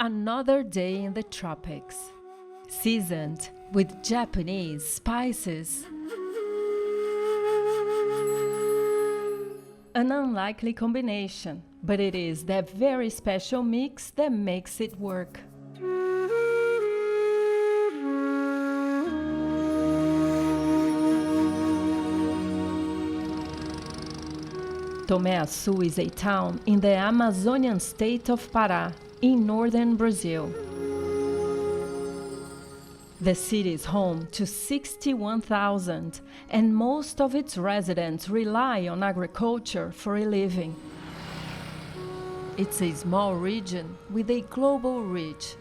another day in the tropics, seasoned with Japanese spices. An unlikely combination, but it is that very special mix that makes it work. Tomé-Açu is a town in the Amazonian state of Pará, in northern Brazil. The city is home to 61,000, and most of its residents rely on agriculture for a living. It's a small region with a global reach.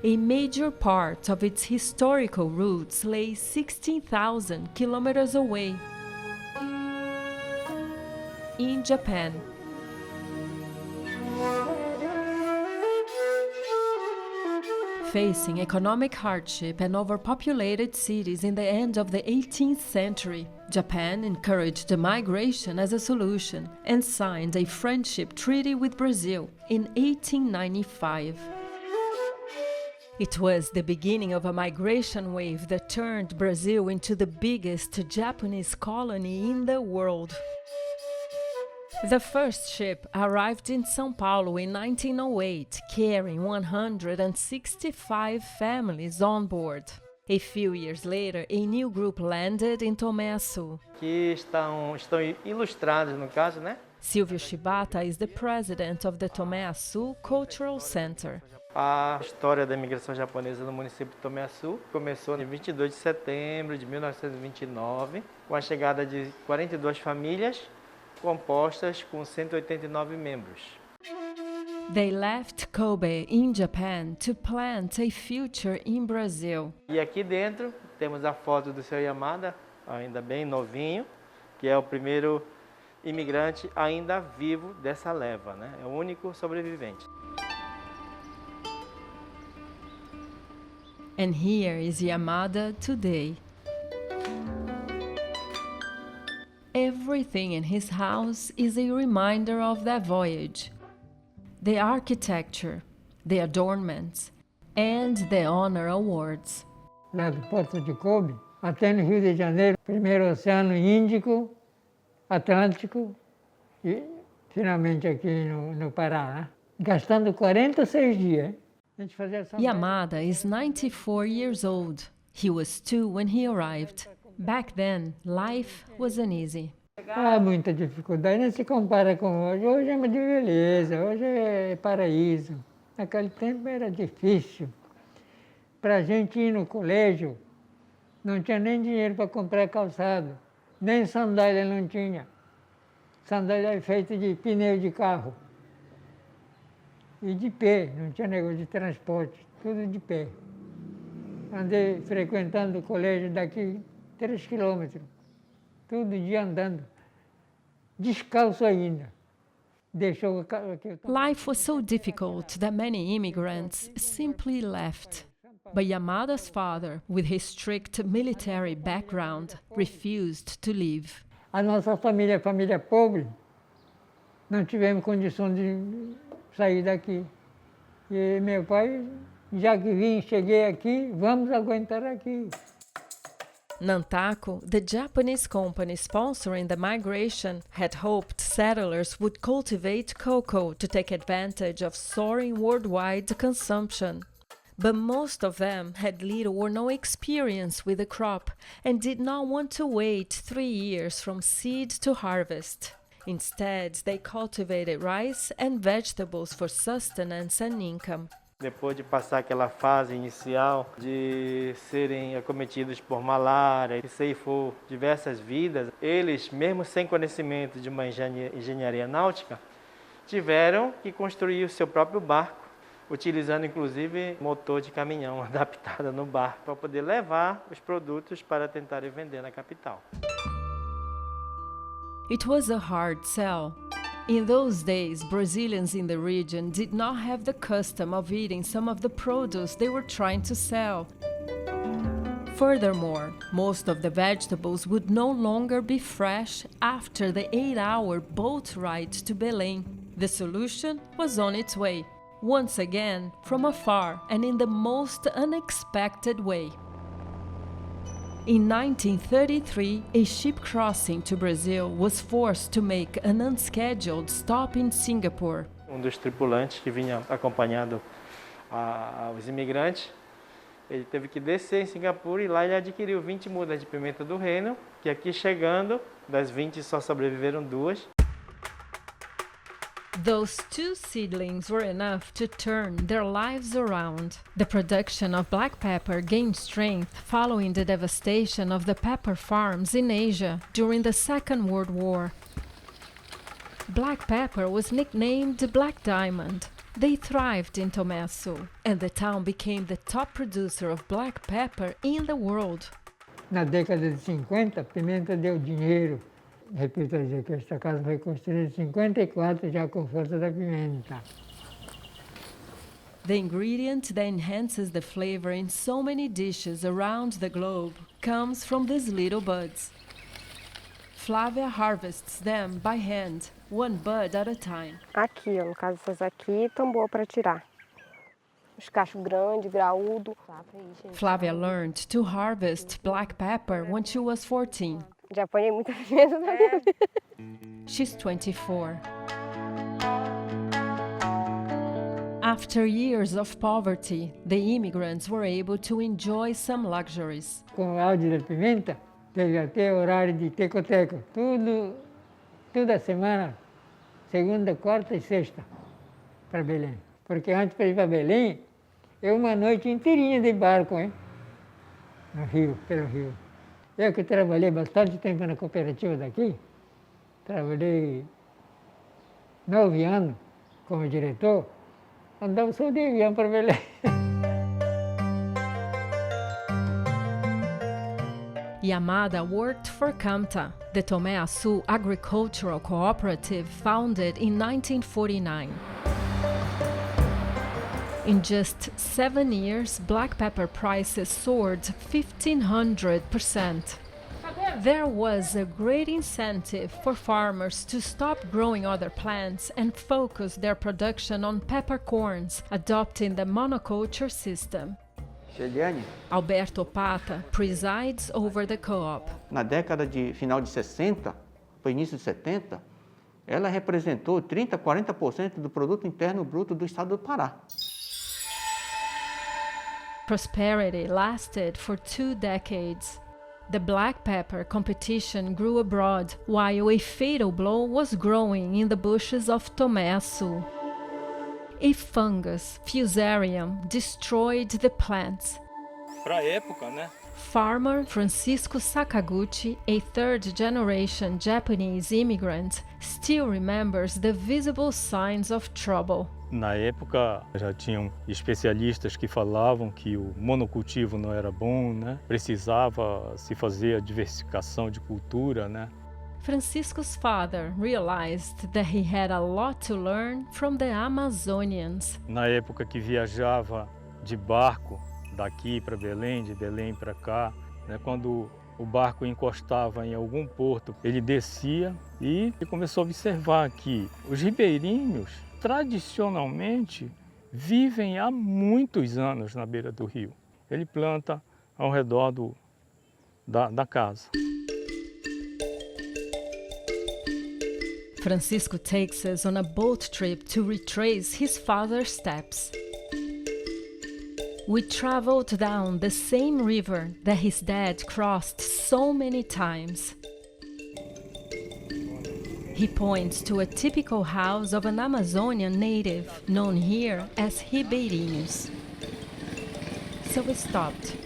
A major part of its historical roots lay 16,000 kilometers away, in Japan. Facing economic hardship and overpopulated cities in the end of the 18th century, Japan encouraged the migration as a solution and signed a friendship treaty with Brazil in 1895. It was the beginning of a migration wave that turned Brazil into the biggest Japanese colony in the world. The first ship arrived in São Paulo in 1908, carrying 165 families on board. A few years later, a new group landed in Tomé-Açu. Aqui estão ilustrados, no caso, né? Silvio Shibata is the president of the Tomé-Açu Cultural Center. A história da imigração japonesa no município de Tomé-Açu começou em 22 de setembro de 1929, com a chegada de 42 famílias, compostas com 189 membros. They left Kobe in Japan to plant a future in Brazil. E aqui dentro temos a foto do seu Yamada, ainda bem novinho, que é o primeiro imigrante ainda vivo dessa leva, né? É o único sobrevivente. And here is Yamada today. Everything in his house is a reminder of that voyage. The architecture, the adornments, and the honor awards. Lá do Porto de Kobe, até no Rio de Janeiro, primeiro Oceano Índico, Atlântico e finalmente aqui no Pará, né? Gastando 46 dias. Yamada is 94 years old. He was 2 when he arrived. Back then, life wasn't easy. Há muita dificuldade, não se compara com hoje. Hoje é uma beleza, hoje é paraíso. Naquele tempo era difícil. Para a gente ir no colégio, não tinha nem dinheiro para comprar calçado, nem sandália não tinha. Sandália é feita de pneu de carro. E de pé, não tinha negócio de transporte, tudo de pé. Andei frequentando o colégio daqui 3 quilômetros, todo dia andando, descalço ainda. Life was so difficult that many immigrants simply left. But Yamada's father, with his strict military background, refused to leave. A nossa família é família pobre, não tivemos condição de sair daqui. E meu pai, já que cheguei aqui, vamos aguentar aqui. Nantaco, the Japanese company sponsoring the migration, had hoped settlers would cultivate cocoa to take advantage of soaring worldwide consumption. But most of them had little or no experience with the crop and did not want to wait 3 years from seed to harvest. Instead, they cultivated rice and vegetables for sustenance and income. Depois de passar aquela fase inicial de serem acometidos por malária, que ceifou diversas vidas, eles, mesmo sem conhecimento de uma engenharia náutica, tiveram que construir o seu próprio barco, utilizando inclusive motor de caminhão adaptado no barco para poder levar os produtos para tentarem vender na capital. It was a hard sell. In those days, Brazilians in the region did not have the custom of eating some of the produce they were trying to sell. Furthermore, most of the vegetables would no longer be fresh after the 8-hour boat ride to Belém. The solution was on its way. once again from afar and in the most unexpected way. In 1933, a ship crossing to Brazil was forced to make an unscheduled stop in Singapore. Dos tripulantes que vinha acompanhando os imigrantes, ele teve que descer em Singapura e lá ele adquiriu 20 mudas de pimenta do reino, que aqui chegando, das 20 só sobreviveram 2. Those 2 seedlings were enough to turn their lives around. The production of black pepper gained strength following the devastation of the pepper farms in Asia during the Second World War. Black pepper was nicknamed Black Diamond. They thrived in Tomé Açu, and the town became the top producer of black pepper in the world. Na década de 50, a pimenta deu dinheiro. Repito a dizer que esta casa foi construída em 54 já com força da pimenta. The ingredient that enhances the flavor in so many dishes around the globe comes from these little buds. Flávia harvests them by hand, one bud at a time. Aqui, ó, no caso essas aqui, estão boas para tirar. Os cachos grandes, graúdo. Flávia learned to harvest black pepper when she was 14. Já apanhei muita pimenta na minha vida. She's 24. After years of poverty, the immigrants were able to enjoy some luxuries. Com o auge da pimenta, teve até horário de teco-teco. Toda a semana, segunda, quarta e sexta, para Belém. Porque antes para ir para Belém, eu uma noite inteirinha de barco, hein? No rio, pelo rio. Eu que trabalhei bastante tempo na cooperativa daqui, trabalhei 9 anos como diretor, andava só de avião para Belém. Yamada worked for CAMTA, the Tomé Açu agricultural cooperative founded in 1949. In just 7 years, black pepper prices soared 1,500%. There was a great incentive for farmers to stop growing other plants and focus their production on peppercorns, adopting the monoculture system. Alberto Pata presides over the co-op. Na década de final de 60, para o início de 70, ela representou 30, 40% do produto interno bruto do estado do Pará. Prosperity lasted for 2 decades. The black pepper competition grew abroad, while a fatal blow was growing in the bushes of Tomé Açu. A fungus, Fusarium, destroyed the plants. Para a época, né? Farmer Francisco Sakaguchi, a third-generation Japanese immigrant, still remembers the visible signs of trouble. Na época já tinham especialistas que falavam que o monocultivo não era bom, né? Precisava se fazer a diversificação de cultura, né? Francisco's father realized that he had a lot to learn from the Amazonians. Na época que viajava de barco daqui para Belém, de Belém para cá, né? Quando o barco encostava em algum porto, ele descia e começou a observar que os ribeirinhos tradicionalmente vivem há muitos anos na beira do rio. Ele planta ao redor da casa. Francisco takes us on a boat trip to retrace his father's steps. We traveled down the same river that his dad crossed so many times. He points to a typical house of an Amazonian native, known here as ribeirinhos. So we stopped.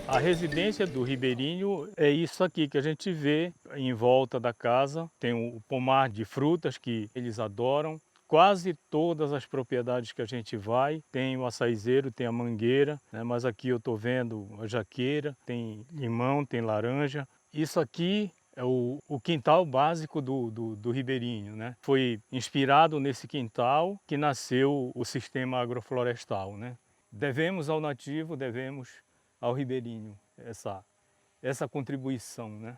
A residência do ribeirinho é isso aqui que a gente vê em volta da casa. Tem o pomar de frutas que eles adoram. Quase todas as propriedades que a gente vai, tem o açaizeiro, tem a mangueira, né? Mas aqui eu estou vendo a jaqueira, tem limão, tem laranja. Isso aqui é o quintal básico do ribeirinho, né? Foi inspirado nesse quintal que nasceu o sistema agroflorestal, né? Devemos ao nativo, devemos ao ribeirinho essa contribuição, né?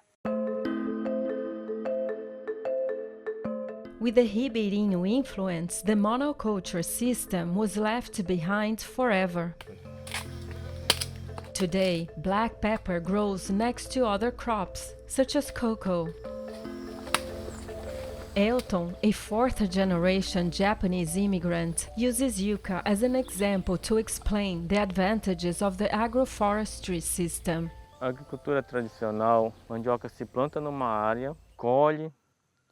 With the Ribeirinho influence, the monoculture system was left behind forever. Today, black pepper grows next to other crops, such as cocoa. Elton, a fourth-generation Japanese immigrant, uses yucca as an example to explain the advantages of the agroforestry system. A agricultura tradicional, mandioca se planta numa área, colhe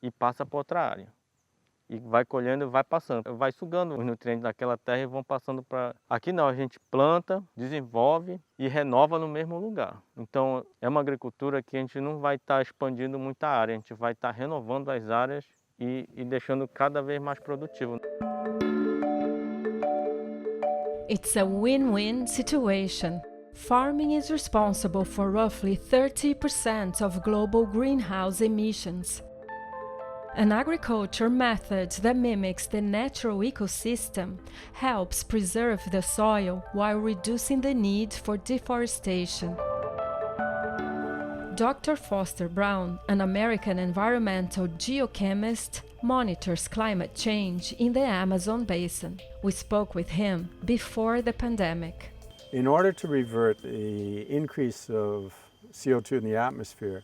e passa para outra área. E vai colhendo e vai passando. Vai sugando os nutrientes daquela terra e vão passando para... Aqui não, a gente planta, desenvolve e renova no mesmo lugar. Então é uma agricultura que a gente não vai estar expandindo muita área, a gente vai estar renovando as áreas e deixando cada vez mais produtivo. It's a win-win situation. Farming is responsible for roughly 30% of global greenhouse emissions. An agriculture method that mimics the natural ecosystem helps preserve the soil while reducing the need for deforestation. Dr. Foster Brown, an American environmental geochemist, monitors climate change in the Amazon basin. We spoke with him before the pandemic. In order to revert the increase of CO2 in the atmosphere,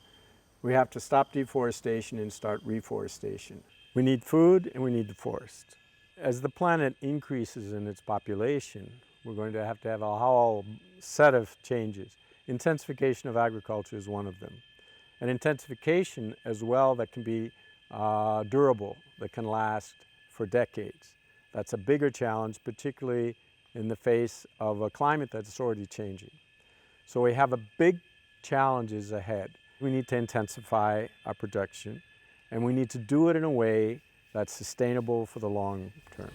we have to stop deforestation and start reforestation. We need food and we need the forest. As the planet increases in its population, we're going to have a whole set of changes. Intensification of agriculture is one of them. And intensification as well that can be durable, that can last for decades. That's a bigger challenge, particularly in the face of a climate that's already changing. So we have a big challenges ahead. We need to intensify our production, and we need to do it in a way that's sustainable for the long term.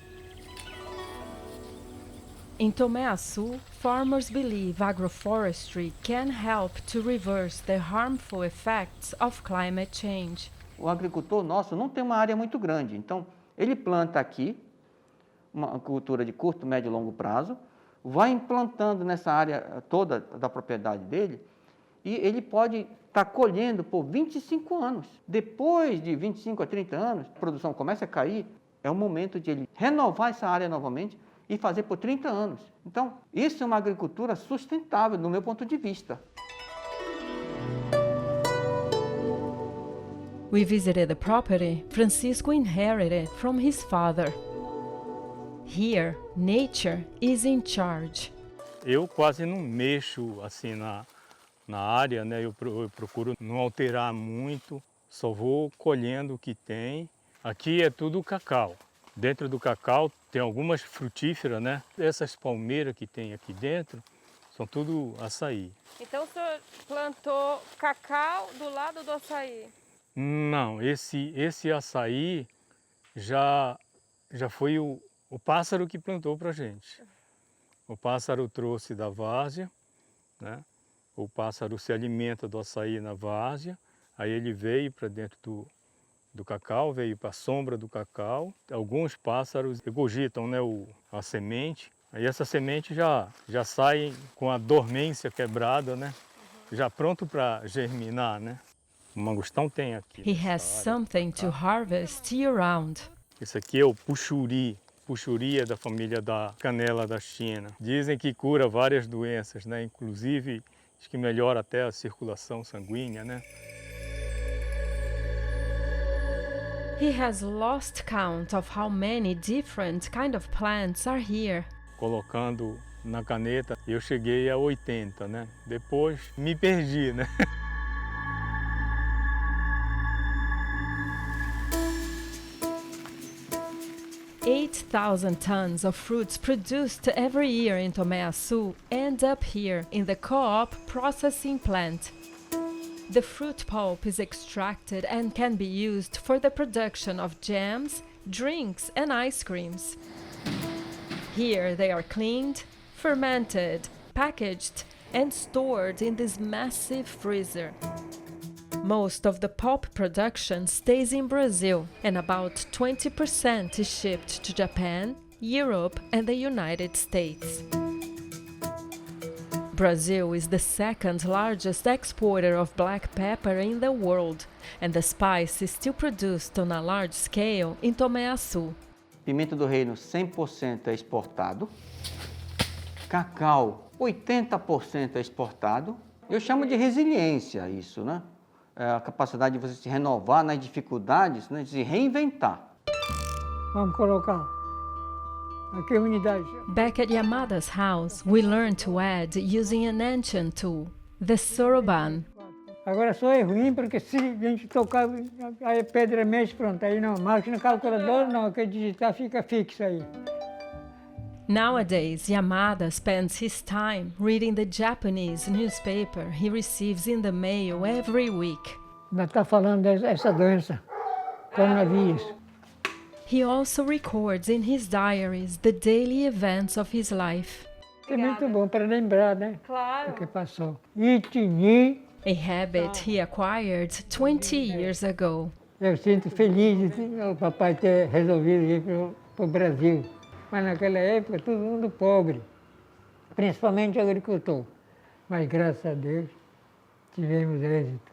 In Tomé-Açu, farmers believe agroforestry can help to reverse the harmful effects of climate change. O agricultor nosso não tem uma área muito grande, então ele planta aqui uma cultura de curto, médio e longo prazo, vai implantando nessa área toda da propriedade dele e ele pode estar colhendo por 25 anos. Depois de 25 a 30 anos, a produção começa a cair, é o momento de ele renovar essa área novamente e fazer por 30 anos. Então, isso é uma agricultura sustentável, do meu ponto de vista. We visited the property Francisco inherited from his father. Here, nature is in charge. Eu quase não mexo assim na área, né? Eu procuro não alterar muito, só vou colhendo o que tem. Aqui é tudo cacau. Dentro do cacau tem algumas frutíferas, né? Essas palmeiras que tem aqui dentro são tudo açaí. Então o senhor plantou cacau do lado do açaí? Não, esse açaí já foi o pássaro que plantou para a gente. O pássaro trouxe da várzea, né? O pássaro se alimenta do açaí na várzea, aí ele veio para dentro do cacau, veio para a sombra do cacau. Alguns pássaros regurgitam, né, a semente, aí essa semente já sai com a dormência quebrada, né? Já pronto para germinar, né? O mangostão tem aqui. He has something to harvest year-round. Esse aqui é o puxuri. Puxuri é da família da canela da China. Dizem que cura várias doenças, né? Inclusive, acho que melhora até a circulação sanguínea, né? He has lost count of how many different kind of plants are here. Colocando na caneta, eu cheguei a 80, né? Depois me perdi, né? 8,000 tons of fruits produced every year in Tomé-Açu end up here in the co-op processing plant. The fruit pulp is extracted and can be used for the production of jams, drinks and ice creams. Here they are cleaned, fermented, packaged and stored in this massive freezer. Most of the pulp production stays in Brazil, and about 20% is shipped to Japan, Europe, and the United States. Brazil is the second largest exporter of black pepper in the world, and the spice is still produced on a large scale in Tomé Açu. Pimenta do reino 100% é exportado. Cacau 80% é exportado. Eu chamo de resiliência isso, né? É a capacidade de você se renovar nas dificuldades, né? De se reinventar. Vamos colocar aqui a unidade. Back at Yamada's house, we learned to add using an ancient tool, the soroban. Agora só é ruim porque se a gente tocar, aí a pedra mexe, pronto, aí não, máquina calculadora não, que digitar fica fixo aí. Nowadays, Yamada spends his time reading the Japanese newspaper he receives in the mail every week. Ainda está falando dessa doença, coronavírus. He also records in his diaries the daily events of his life. É muito bom para lembrar, né? Claro. O que passou. Itini, A habit he acquired 20 years ago. eu sinto feliz de o papai ter resolvido ir para o Brasil. Mas naquela época todo mundo pobre, principalmente o agricultor. Mas graças a Deus tivemos êxito.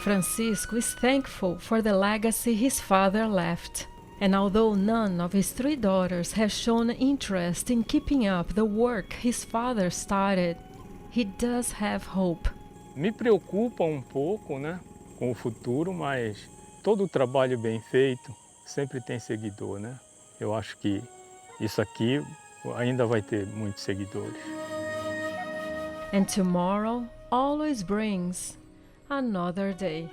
Francisco is thankful for the legacy his father left. And although none of his 3 daughters has shown interest in keeping up the work his father started, he does have hope. Me preocupa um pouco, né, com o futuro, mas todo o trabalho bem feito sempre tem seguidor, né? Eu acho que isso aqui ainda vai ter muitos seguidores. And tomorrow always brings another day.